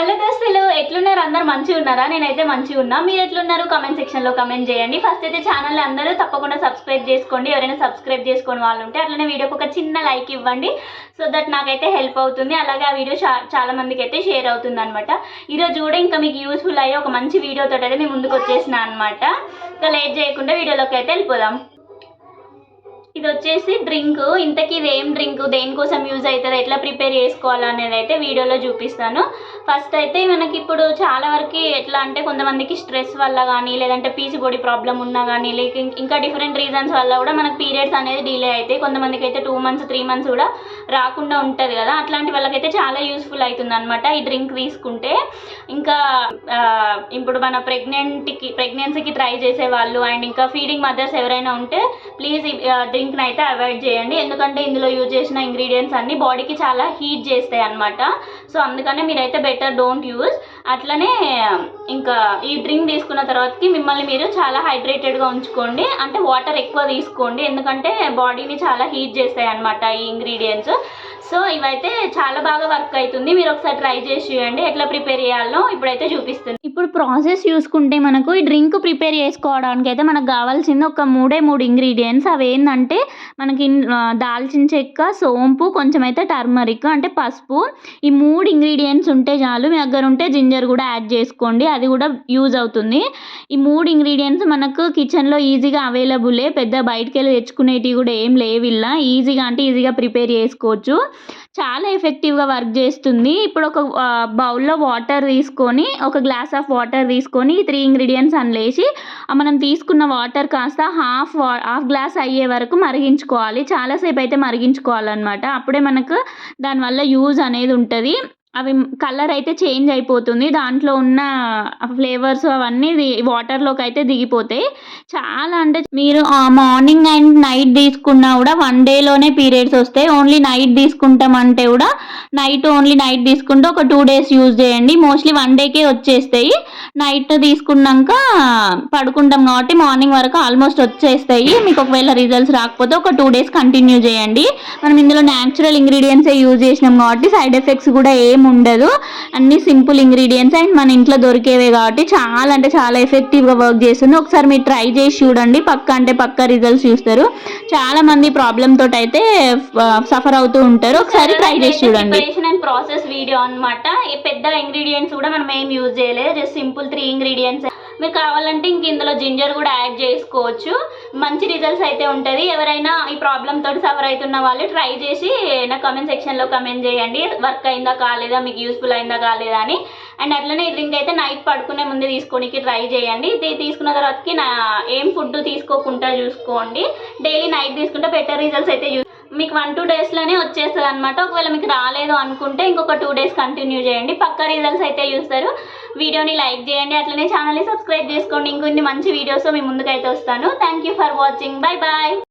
Hello దోస్తులు, ఎట్లున్నారు? అందరు మంచిగా ఉన్నారా? నేనైతే మంచిగా ఉన్నా. మీరు ఎట్లున్నారు? కామెంట్ సెక్షన్లో కామెంట్ చేయండి. ఫస్ట్ అయితే ఛానల్ అందరూ తప్పకుండా సబ్స్క్రైబ్ చేసుకోండి. ఎవరైనా సబ్స్క్రైబ్ చేసుకోని వాళ్ళు ఉంటే అట్లనే వీడియోకి ఒక చిన్న లైక్ ఇవ్వండి. సో దట్ నాకైతే హెల్ప్ అవుతుంది. అలాగే ఆ వీడియో చాలా మందికి అయితే షేర్ అవుతుంది అనమాట. ఈరోజు కూడా ఇంకా మీకు యూస్ఫుల్ అయ్యే ఒక మంచి వీడియోతో అయితే మేము ముందుకు వచ్చేసిన అనమాట. ఇంకా లేట్ చేయకుండా వీడియోలోకి అయితే వెళ్ళిపోదాం. ఇది వచ్చేసి డ్రింక్. ఇంతకీ ఇది ఏం డ్రింక్, దేనికోసం యూజ్ అవుతుంది, ఎట్లా ప్రిపేర్ చేసుకోవాలనేది అయితే వీడియోలో చూపిస్తాను. ఫస్ట్ అయితే మనకి ఇప్పుడు చాలా వరకు ఎట్లా అంటే కొంతమందికి స్ట్రెస్ వల్ల కానీ, లేదంటే పీసీఓడి ప్రాబ్లం ఉన్నా కానీ, లేక ఇంకా డిఫరెంట్ రీజన్స్ వల్ల కూడా మనకు పీరియడ్స్ అనేది డిలే అవుతాయి. కొంతమందికి అయితే 2 months 3 months కూడా రాకుండా ఉంటుంది కదా. అట్లాంటి వాళ్ళకైతే చాలా యూస్ఫుల్ అవుతుంది అనమాట ఈ డ్రింక్ తీసుకుంటే. ఇంకా ఇప్పుడు మన ప్రెగ్నెన్సీకి ట్రై చేసే వాళ్ళు అండ్ ఇంకా ఫీడింగ్ మదర్స్ ఎవరైనా ఉంటే ప్లీజ్ డ్రింక్ని అయితే అవాయిడ్ చేయండి. ఎందుకంటే ఇందులో యూజ్ చేసిన ఇంగ్రీడియంట్స్ అన్నీ బాడీకి చాలా హీట్ చేస్తాయి అనమాట. సో అందుకనే మీరైతే బెటర్ డోంట్ యూజ్. అట్లనే ఇంకా ఈ డ్రింక్ తీసుకున్న తర్వాతకి మిమ్మల్ని మీరు చాలా హైడ్రేటెడ్గా ఉంచుకోండి. అంటే వాటర్ ఎక్కువ తీసుకోండి, ఎందుకంటే బాడీని చాలా హీట్ చేస్తాయి అనమాట ఈ ఇంగ్రీడియంట్స్. సో ఇవైతే చాలా బాగా వర్క్ అవుతుంది. మీరు ఒకసారి ట్రై చేసి చూడండి. ఎట్లా ప్రిపేర్ చేయాలో ఇప్పుడైతే చూపిస్తుంది. ఇప్పుడు ప్రాసెస్ చూసుకుంటే మనకు ఈ డ్రింక్ ప్రిపేర్ చేసుకోవడానికి అయితే మనకు కావాల్సింది ఒక 3 ఇంగ్రీడియంట్స్. అవి ఏంటంటే మనకి దాల్చిన చెక్క, సోంపు, కొంచెం అయితే టర్మరిక్ అంటే పసుపు. ఈ 3 ఇంగ్రీడియంట్స్ ఉంటే చాలు. మీ దగ్గర ఉంటే జింజర్ కూడా యాడ్ చేసుకోండి, అది కూడా యూజ్ అవుతుంది. ఈ 3 ఇంగ్రీడియంట్స్ మనకు కిచెన్లో ఈజీగా అవైలబులే. పెద్ద బయటకు వెళ్ళి తెచ్చుకునేటివి కూడా ఏం లేవు. ఇలా ఈజీగా అంటే ఈజీగా ప్రిపేర్ చేసుకోవచ్చు. చాలా ఎఫెక్టివ్గా వర్క్ చేస్తుంది. ఇప్పుడు ఒక బౌల్లో వాటర్ తీసుకొని, ఒక గ్లాస్ ఆఫ్ వాటర్ తీసుకొని 3 ఇంగ్రీడియంట్స్ అందులేసి మనం తీసుకున్న వాటర్ కాస్త హాఫ్ గ్లాస్ అయ్యే వరకు మరిగించుకోవాలి. చాలాసేపు అయితే మరిగించుకోవాలన్నమాట. అప్పుడే మనకు దానివల్ల యూజ్ అనేది ఉంటుంది. అవి కలర్ అయితే చేంజ్ అయిపోతుంది, దాంట్లో ఉన్న ఫ్లేవర్స్ అవన్నీ వాటర్లోకి అయితే దిగిపోతాయి. చాలా అంటే మీరు మార్నింగ్ అండ్ నైట్ తీసుకున్నా కూడా 1 dayలోనే పీరియడ్స్ వస్తాయి. ఓన్లీ నైట్ తీసుకుంటామంటే కూడా ఓన్లీ నైట్ తీసుకుంటే ఒక 2 days యూజ్ చేయండి. మోస్ట్లీ 1 dayకే వచ్చేస్తాయి. నైట్ తీసుకున్నాక పడుకుంటాం కాబట్టి మార్నింగ్ వరకు ఆల్మోస్ట్ వచ్చేస్తాయి. మీకు ఒకవేళ రిజల్ట్స్ రాకపోతే ఒక 2 days కంటిన్యూ చేయండి. మనం ఇందులో న్యాచురల్ ఇంగ్రీడియంట్సే యూజ్ చేసినాం కాబట్టి సైడ్ ఎఫెక్ట్స్ కూడా ఏం ఉండదు. అన్ని సింపుల్ ఇంగ్రీడియంట్స్ అండ్ మన ఇంట్లో దొరికేవే కాబట్టి చాలా అంటే చాలా ఎఫెక్టివ్గా వర్క్ చేస్తుంది. ఒకసారి మీరు ట్రై చేసి చూడండి, పక్కా రిజల్ట్స్ చూస్తారు. చాలా మంది ప్రాబ్లమ్ తోటి అయితే సఫర్ అవుతూ ఉంటారు. ఒకసారి ట్రై చేసి చూడండి. ప్రిపరేషన్ అండ్ ప్రాసెస్ వీడియో అనమాట. ఈ పెద్ద ఇంగ్రీడియంట్స్ కూడా మనం ఏం యూజ్ చేయలేదు, జస్ట్ సింపుల్ 3 ఇంగ్రీడియంట్స్. మీరు కావాలంటే ఇంక ఇందులో జింజర్ కూడా యాడ్ చేసుకోవచ్చు. మంచి రిజల్ట్స్ అయితే ఉంటుంది. ఎవరైనా ఈ ప్రాబ్లమ్ తోటి సఫర్ అవుతున్న వాళ్ళు ట్రై చేసి నా కామెంట్ సెక్షన్లో కామెంట్ చేయండి, వర్క్ అయిందా కాలేదా, మీకు యూస్ఫుల్ అయిందా కాలేదా అని. అండ్ అట్లనే ఈ డ్రింక్ అయితే నైట్ పడుకునే ముందే తీసుకోనికి ట్రై చేయండి. ఇది తీసుకున్న తర్వాతకి ఏం ఫుడ్ తీసుకోకుండా చూసుకోండి. డైలీ నైట్ తీసుకుంటే బెటర్ రిజల్ట్స్ అయితే మీకు 1-2 daysలోనే వచ్చేస్తుంది అనమాట. ఒకవేళ మీకు రాలేదు అనుకుంటే ఇంకొక 2 days కంటిన్యూ చేయండి, పక్కా రిజల్ట్స్ అయితే చూస్తారు. వీడియోని లైక్ చేయండి, అట్లనే ఛానల్ని సబ్స్క్రైబ్ చేసుకోండి. ఇంకొన్ని మంచి వీడియోస్ మీ ముందుకైతే వస్తాను. Thank you for watching. Bye bye.